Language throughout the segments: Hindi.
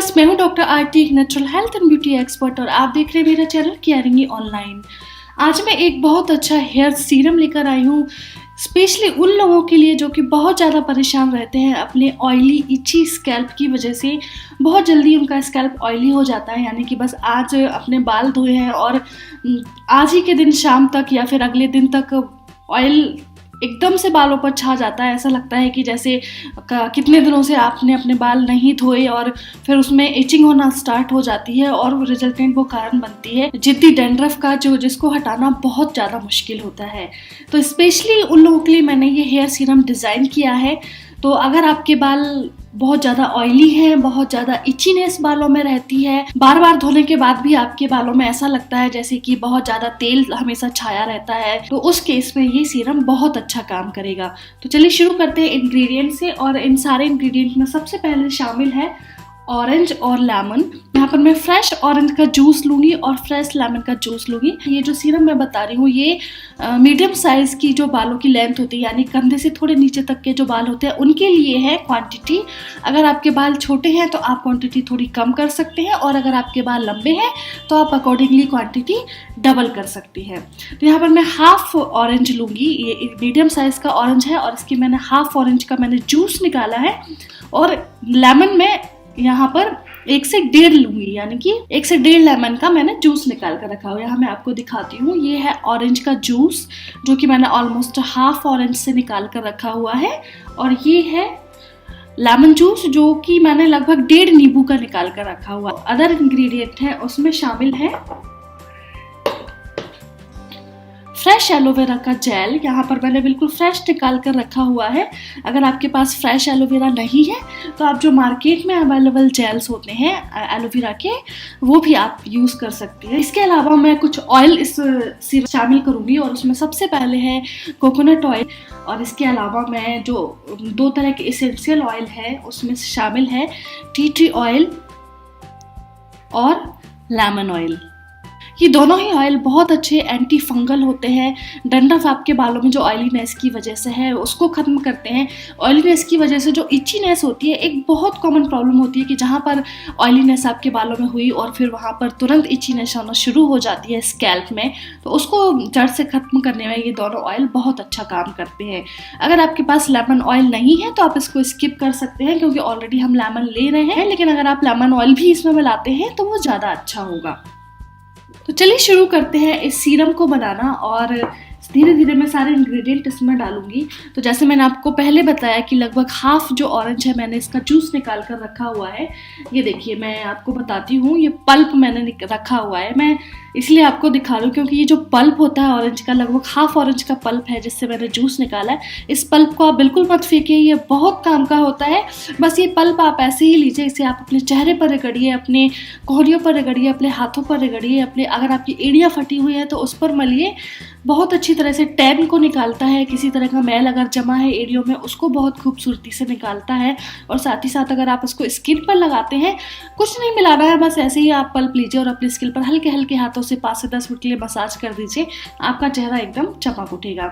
व्यूअर्स, मैं हूं डॉक्टर आरती, एक natural health and beauty expert और आप देख रहे हैं मेरा चैनल केयरिंग ऑनलाइन। आज मैं एक बहुत अच्छा हेयर सीरम लेकर आई हूं, स्पेशली उन लोगों के लिए जो कि बहुत ज़्यादा परेशान रहते हैं अपने ऑयली इची स्कैल्प की वजह से। बहुत जल्दी उनका स्कैल्प ऑयली हो जाता है, यानी कि बस आज अपने बाल धोए हैं और आज ही के दिन शाम तक या फिर अगले दिन तक ऑयल एकदम से बालों पर छा जाता है। ऐसा लगता है कि जैसे कितने दिनों से आपने अपने बाल नहीं धोए और फिर उसमें इचिंग होना स्टार्ट हो जाती है और रिजल्टेंट वो कारण बनती है जिद्दी डैंड्रफ का, जिसको हटाना बहुत ज़्यादा मुश्किल होता है। तो स्पेशली उन लोगों के लिए मैंने ये हेयर सीरम डिज़ाइन किया है। तो अगर आपके बाल बहुत ज़्यादा ऑयली हैं, बहुत ज़्यादा इचीनेस बालों में रहती है, बार बार धोने के बाद भी आपके बालों में ऐसा लगता है जैसे कि बहुत ज़्यादा तेल हमेशा छाया रहता है, तो उस केस में ये सीरम बहुत अच्छा काम करेगा। तो चलिए शुरू करते हैं इंग्रेडिएंट से। और इन सारे इंग्रेडिएंट में सबसे पहले शामिल है ऑरेंज और लेमन। यहाँ पर मैं फ्रेश ऑरेंज का जूस लूँगी और फ्रेश लेमन का जूस लूँगी। ये जो सीरम मैं बता रही हूँ ये मीडियम साइज़ की जो बालों की लेंथ होती है, यानी कंधे से थोड़े नीचे तक के जो बाल होते हैं उनके लिए है क्वांटिटी। अगर आपके बाल छोटे हैं तो आप क्वांटिटी थोड़ी कम कर सकते हैं, और अगर आपके बाल लंबे हैं तो आप अकॉर्डिंगली क्वांटिटी डबल कर सकती हैं। तो यहाँ पर मैं हाफ ऑरेंज लूँगी। ये मीडियम साइज़ का ऑरेंज है और इसकी मैंने हाफ ऑरेंज का मैंने जूस निकाला है। और लेमन में यहाँ पर 1 से 1.5 लूंगी, यानी कि 1 से 1.5 लेमन का मैंने जूस निकाल कर रखा हुआ है। यहाँ मैं आपको दिखाती हूँ, ये है ऑरेंज का जूस जो कि मैंने ऑलमोस्ट हाफ ऑरेंज से निकाल कर रखा हुआ है। और ये है लेमन जूस जो कि मैंने लगभग 1.5 नींबू का निकाल कर रखा हुआ। अदर इंग्रेडिएंट है उसमें शामिल है फ्रेश एलोवेरा का जेल। यहाँ पर मैंने बिल्कुल फ्रेश निकाल कर रखा हुआ है। अगर आपके पास फ्रेश एलोवेरा नहीं है तो आप जो मार्केट में अवेलेबल जेल्स होते हैं एलोवेरा के, वो भी आप यूज़ कर सकते हैं। इसके अलावा मैं कुछ ऑयल इस सीरम शामिल करूँगी और उसमें सबसे पहले है कोकोनट ऑयल। और इसके अलावा मैं जो 2 तरह के एसेंशियल ऑयल है उसमें शामिल है टी ट्री ऑयल और लेमन ऑयल। ये दोनों ही ऑयल बहुत अच्छे एंटी फंगल होते हैं। डंडफ आपके बालों में जो ऑयलीनेस की वजह से है उसको ख़त्म करते हैं। ऑयलीनेस की वजह से जो इचीनेस होती है, एक बहुत कॉमन प्रॉब्लम होती है कि जहाँ पर ऑयलीनेस आपके बालों में हुई और फिर वहाँ पर तुरंत इचीनेस होना शुरू हो जाती है स्कैल्प में, तो उसको जड़ से ख़त्म करने में ये दोनों ऑयल बहुत अच्छा काम करते हैं। अगर आपके पास लेमन ऑयल नहीं है तो आप इसको स्किप कर सकते हैं, क्योंकि ऑलरेडी हम लेमन ले रहे हैं। लेकिन अगर आप लेमन ऑयल भी इसमें मिलाते हैं तो वो ज़्यादा अच्छा होगा। तो चलिए शुरू करते हैं इस सीरम को बनाना, और धीरे धीरे मैं सारे इंग्रेडिएंट इसमें डालूंगी। तो जैसे मैंने आपको पहले बताया कि लगभग हाफ जो ऑरेंज है मैंने इसका जूस निकाल कर रखा हुआ है। ये देखिए मैं आपको बताती हूँ, ये पल्प मैंने रखा हुआ है। मैं इसलिए आपको दिखा रही हूँ क्योंकि ये जो पल्प होता है ऑरेंज का, लगभग हाफ ऑरेंज का पल्प है जिससे मैंने जूस निकाला है। इस पल्प को आप बिल्कुल मत फेंकिए, ये बहुत काम का होता है। बस ये पल्प आप ऐसे ही लीजिए, इसे आप अपने चेहरे पर रगड़िए, अपने कोहनियों पर रगड़िए, अपने हाथों पर रगड़िए, अपने अगर आपकी एड़ियाँ फटी हुई है तो उस पर मलिए। बहुत अच्छी तरह से टैन को निकालता है, किसी तरह का मैल अगर जमा है एड़ियों में उसको बहुत खूबसूरती से निकालता है। और साथ ही साथ अगर आप इसको स्किन पर लगाते हैं, कुछ नहीं मिलाना है, बस ऐसे ही आप पल्प लीजिए और अपनी स्किन पर हल्के हल्के हाथों से 5 से 10 मिनट के लिए मसाज कर दीजिए, आपका चेहरा एकदम चमक उठेगा।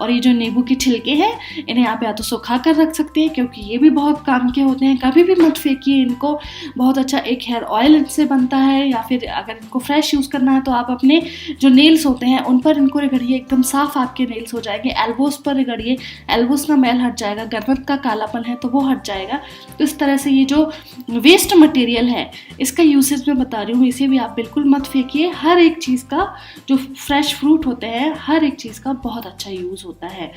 और ये जो नींबू के छिलके हैं इन्हें आप या तो सुखा कर रख सकते हैं, क्योंकि ये भी बहुत काम के होते हैं। कभी भी मत फेंकिए इनको, बहुत अच्छा एक हेयर ऑयल इनसे बनता है। या फिर अगर इनको फ्रेश यूज़ करना है तो आप अपने जो नेल्स होते हैं उन पर इनको रगड़िए, एकदम साफ आपके नेल्स हो जाएंगे। एल्बोस पर रगड़िए, एल्बोस का मैल हट जाएगा, गर्दन का कालापन है तो वो हट जाएगा। तो इस तरह से ये जो वेस्ट मटेरियल है इसका यूसेज मैं बता रही हूँ, इसे भी आप बिल्कुल मत फेंकिए। हर एक चीज़ का, जो फ्रेश फ्रूट होते हैं हर एक चीज़ का बहुत अच्छा यूज़ होता है।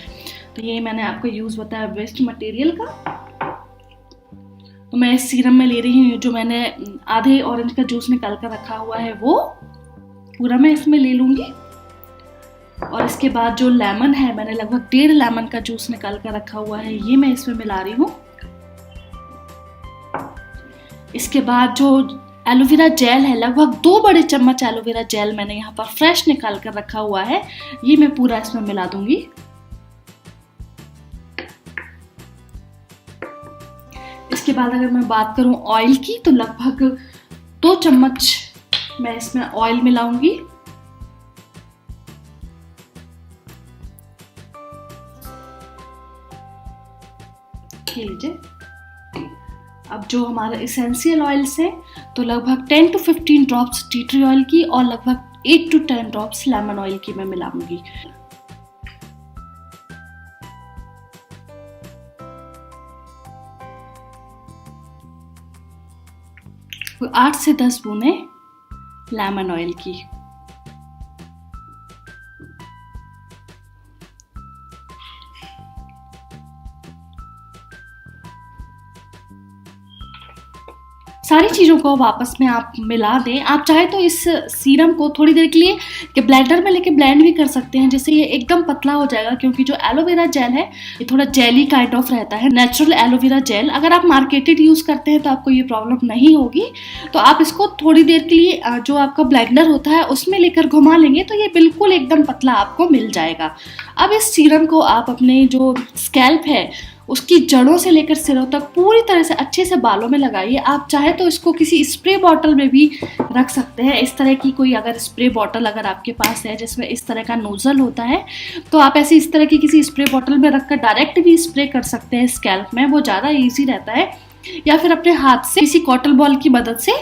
तो ये मैंने आपको यूज़ बताया वेस्ट मटेरियल का। तो मैं इस सीरम में ले रही हूँ जो मैंने आधे ऑरेंज का जूस निकाल कर रखा हुआ है वो पूरा मैं इसमें ले लूँगी। और इसके बाद जो लेमन है मैंने लगभग 1.5 लेमन का जूस निकाल कर रखा हुआ है, ये मैं इसमें मिला रही हूँ। इसके बाद जो एलोवेरा जेल है, लगभग 2 बड़े चम्मच एलोवेरा जेल मैंने यहाँ पर फ्रेश निकाल कर रखा हुआ है, ये मैं पूरा इसमें मिला दूंगी। इसके बाद अगर मैं बात करूँ ऑयल की, तो लगभग 2 चम्मच मैं इसमें ऑयल मिलाऊंगी। लीजिए, अब जो हमारा इसेंशियल ऑयल्स है तो लगभग 10 to 15 drops tea tree oil की और लगभग 8 to 10 ड्रॉप्स लेमन ऑयल की मैं मिलाऊंगी। 8 से 10 बूंदें लेमन ऑयल की। सारी चीज़ों को आपस में आप मिला दें। आप चाहे तो इस सीरम को थोड़ी देर के लिए कि ब्लेंडर में लेके ब्लेंड भी कर सकते हैं, जिससे ये एकदम पतला हो जाएगा, क्योंकि जो एलोवेरा जेल है ये थोड़ा जेली काइंड ऑफ रहता है, नेचुरल एलोवेरा जेल। अगर आप मार्केटेड यूज़ करते हैं तो आपको ये प्रॉब्लम नहीं होगी। तो आप इसको थोड़ी देर के लिए जो आपका ब्लेंडर होता है उसमें लेकर घुमा लेंगे तो ये बिल्कुल एकदम पतला आपको मिल जाएगा। अब इस सीरम को आप अपने जो स्कैल्प है उसकी जड़ों से लेकर सिरों तक पूरी तरह से अच्छे से बालों में लगाइए। आप चाहे तो इसको किसी स्प्रे बॉटल में भी रख सकते हैं। इस तरह की कोई अगर स्प्रे बॉटल अगर आपके पास है जिसमें इस तरह का नोजल होता है तो आप ऐसे इस तरह की किसी स्प्रे बॉटल में रखकर डायरेक्ट भी स्प्रे कर सकते हैं स्कैल्प में, वो ज़्यादा ईजी रहता है। या फिर अपने हाथ से किसी कॉटन बॉल की मदद से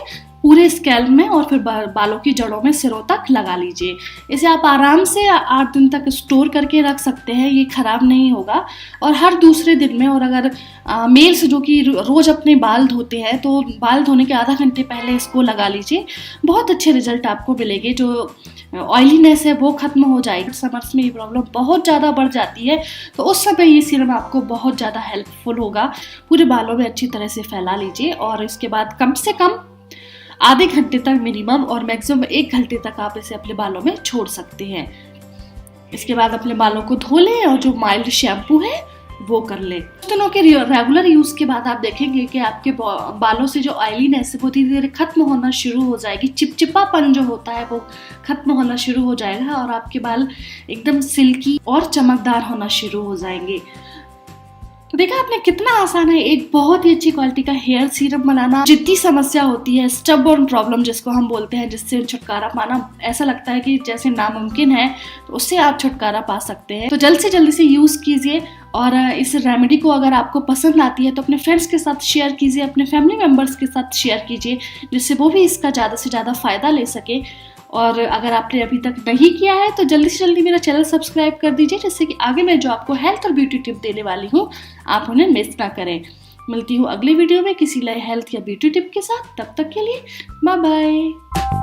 पूरे स्कैल्प में और फिर बालों की जड़ों में सिरों तक लगा लीजिए। इसे आप आराम से 8 दिन तक स्टोर करके रख सकते हैं, ये ख़राब नहीं होगा। और हर दूसरे दिन में, और अगर मेल्स जो कि रोज़ अपने बाल धोते हैं तो बाल धोने के आधा घंटे पहले इसको लगा लीजिए, बहुत अच्छे रिजल्ट आपको मिलेंगे। जो ऑयलीनेस है वो ख़त्म हो जाएगी। समर्स में ये प्रॉब्लम बहुत ज़्यादा बढ़ जाती है तो उस समय ये सीरम आपको बहुत ज़्यादा हेल्पफुल होगा। पूरे बालों में अच्छी तरह से फैला लीजिए और इसके बाद कम से कम आधे घंटे तक मिनिमम और मैक्सिमम 1 घंटे तक आप इसे अपने बालों में छोड़ सकते हैं। इसके बाद अपने बालों को धो लें और जो माइल्ड शैम्पू है वो कर लें। दिनों के रेगुलर यूज़ के बाद आप देखेंगे कि आपके बालों से जो ऑयलीनेस है वो धीरे धीरे खत्म होना शुरू हो जाएगी। चिपचिपापन जो होता है वो खत्म होना शुरू हो जाएगा और आपके बाल एकदम सिल्की और चमकदार होना शुरू हो जाएंगे। तो देखा आपने कितना आसान है एक बहुत ही अच्छी क्वालिटी का हेयर सीरम बनाना। जितनी समस्या होती है, स्टबबोर्न प्रॉब्लम जिसको हम बोलते हैं, जिससे छुटकारा पाना ऐसा लगता है कि जैसे नामुमकिन है, तो उससे आप छुटकारा पा सकते हैं। तो जल्द से जल्दी से यूज़ कीजिए और इस रेमेडी को अगर आपको पसंद आती है तो अपने फ्रेंड्स के साथ शेयर कीजिए, अपने फैमिली मेम्बर्स के साथ शेयर कीजिए, जिससे वो भी इसका ज़्यादा से ज़्यादा फ़ायदा ले सके। और अगर आपने अभी तक नहीं किया है तो जल्दी से जल्दी मेरा चैनल सब्सक्राइब कर दीजिए, जिससे कि आगे मैं जो आपको हेल्थ और ब्यूटी टिप देने वाली हूँ आप उन्हें मिस ना करें। मिलती हूँ अगली वीडियो में किसी नए हेल्थ या ब्यूटी टिप के साथ। तब तक के लिए बाय बाय।